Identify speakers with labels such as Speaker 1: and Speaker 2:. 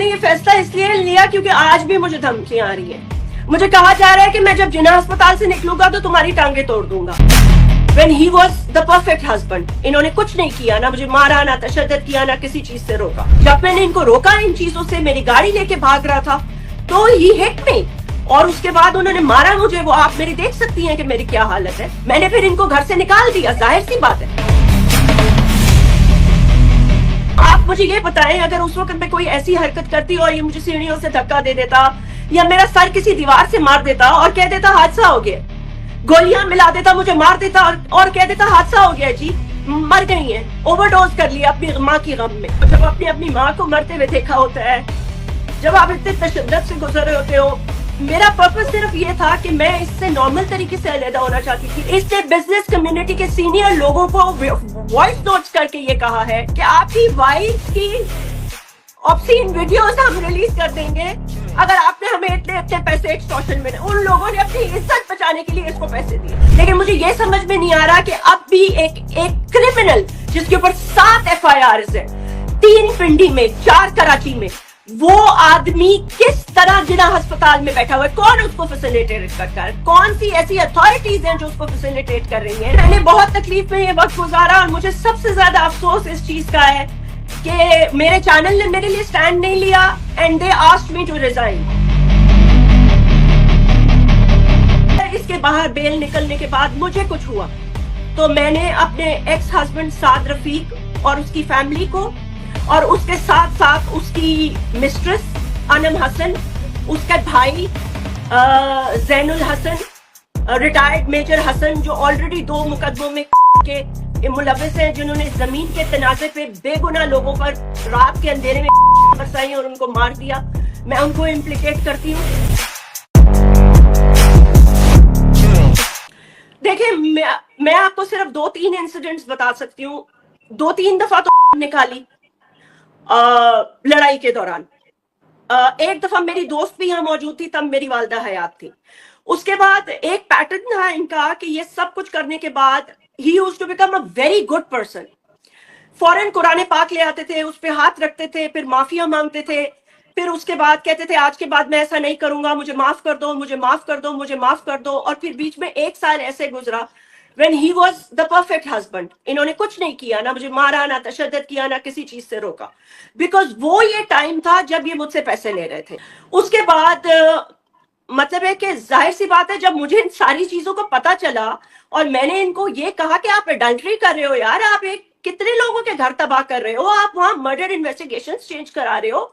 Speaker 1: نے یہ فیصلہ اس لیے لیا کیونکہ آج بھی مجھے دھمکیاں آ رہی ہیں. مجھے کہا جا رہا ہے کہ میں جب جناح اسپتال سے نکلوں گا تو تمہاری ٹانگیں توڑ دوں گا. When he was the perfect husband. انہوں نے کچھ نہیں کیا, نہ مجھے مارا, نہ تشدد کیا, نہ کسی چیز سے روکا. جب میں نے ان کو روکا ان چیزوں سے, میری گاڑی لے کے بھاگ رہا تھا, تو he hit me. اور اس کے بعد انہوں نے مارا مجھے, وہ آپ میری دیکھ سکتی ہیں کہ میری کیا حالت ہے. میں نے پھر ان کو گھر سے نکال دیا, ظاہر سی بات ہے. آپ مجھے یہ بتائیں, اگر اس وقت میں کوئی ایسی حرکت کرتی اور یہ مجھے سیڑھیوں سے دھکا دے دیتا یا میرا سر کسی دیوار سے مار دیتا اور کہہ دیتا حادثہ ہو گیا, گولیاں ملا دیتا, مجھے مار دیتا اور کہہ دیتا حادثہ ہو گیا, جی مر گئی ہیں, اوور ڈوز کر لیا اپنی ماں کی غم میں. جب اپنی ماں کو مرتے ہوئے دیکھا ہوتا ہے, جب آپ اتنے تشدد سے گزر رہے ہوتے ہو, میرا پرپس صرف یہ تھا کہ میں اس سے نارمل طریقے سے علیحدہ ہونا چاہتی تھی. اس نے بزنس کمیونٹی کے سینئر لوگوں کو وائس نوٹس کر کے یہ کہا ہے کہ آپ کی وائف کی آبسین ویڈیوز ہم ریلیز کر دیں گے اگر آپ نے ہمیں اتنے پیسے ایکسٹورشن میں. ان لوگوں نے اپنی عزت بچانے کے لیے اس کو پیسے دیے. لیکن مجھے یہ سمجھ میں نہیں آ رہا کہ اب بھی ایک کرمنل جس کے اوپر 7 FIRs ہیں, 3 پنڈی میں, 4 کراچی میں, وہ آدمی کس طرح جناح ہسپتال میں بیٹھا ہوا ہے, کون اس کو فیسیلیٹیٹ کرتا ہے, کون سی ایسی اتھارٹیز ہیں جو اس کو فیسیلیٹیٹ کر رہی ہیں. میں نے بہت تکلیف میں یہ وقت گزارا اور مجھے سب سے زیادہ افسوس اس چیز کا ہے کہ میرے چینل نے میرے لیے سٹینڈ نہیں لیا and they asked me to resign. اس کے باہر بیل نکلنے کے بعد مجھے کچھ ہوا تو میں نے اپنے ایکس ہسبینڈ سعد رفیق اور اس کی فیملی کو اور اس کے ساتھ ساتھ اس کی مسٹریس انم حسن, اس کے بھائی زین الحسن, ریٹائرڈ میجر حسن جو آلریڈی 2 مقدموں میں کے ملوث ہیں, جنہوں نے زمین کے تنازع پہ بے گناہ لوگوں پر رات کے اندھیرے میں برسائی اور ان کو مار دیا, میں ان کو امپلیکیٹ کرتی ہوں. دیکھیں میں آپ کو صرف 2-3 انسیڈنٹس بتا سکتی ہوں. 2-3 دفعہ تو نکالی لڑائی کے دوران. ایک دفعہ میری دوست بھی یہاں موجود تھی, تب میری والدہ حیات تھی. اس کے بعد ایک پیٹرن تھا ان کا کہ یہ سب کچھ کرنے کے بعد he used to become a very good person. فوراً قرآن پاک لے آتے تھے, اس پہ ہاتھ رکھتے تھے, پھر معافیا مانگتے تھے, پھر اس کے بعد کہتے تھے آج کے بعد میں ایسا نہیں کروں گا, مجھے معاف کر دو, مجھے معاف کر دو, مجھے معاف کر دو. اور پھر بیچ میں 1 سال ایسے گزرا when he was the perfect husband. انہوں نے کچھ نہیں کیا, نہ مجھے مارا, نہ تشدد کیا, نہ کسی چیز سے روکا, بیکاز وہ یہ ٹائم تھا جب یہ مجھ سے پیسے لے رہے تھے. اس کے بعد مطلب ہے کہ ظاہر سی بات ہے جب مجھے ان ساری چیزوں کو پتا چلا اور میں نے ان کو یہ کہا کہ آپ ایڈلٹری کر رہے ہو یار, آپ کتنے لوگوں کے گھر تباہ کر رہے ہو, آپ وہاں مرڈر انویسٹیگیشن چینج کرا رہے ہو,